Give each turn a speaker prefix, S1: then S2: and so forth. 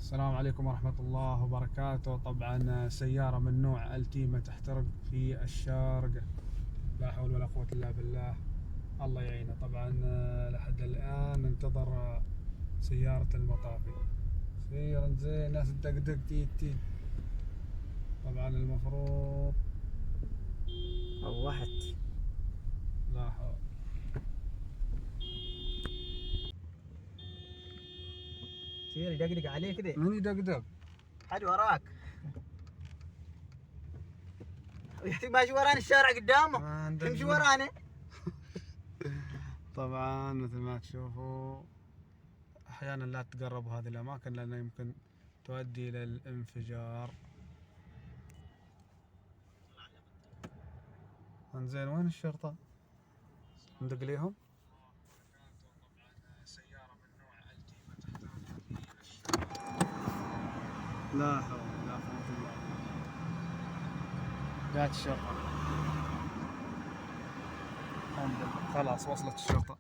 S1: السلام عليكم ورحمة الله وبركاته. طبعا سيارة من نوع التيمة تحترق في الشارقة، لا حول ولا قوة إلا بالله، الله يعينه. طبعا لحد الآن ننتظر سيارة المطافي. سير زين، ناس تدقدق تي. طبعا المفروض
S2: روحت.
S1: لا حول.
S2: سير يدقدق عليه كذا.
S1: من يدقدق؟
S2: حد وراك. ماشي وراني الشارع قدامه، تمشي وراني.
S1: طبعا مثل ما تشوفوا احيانا لا تقربوا هذه الاماكن لانها يمكن تؤدي الى الانفجار. انزين، وين الشرطة؟ ندق ليهم. لا حول ولا قوة الا بالله. جات الشرطة، الحمد لله خلاص وصلت الشرطة.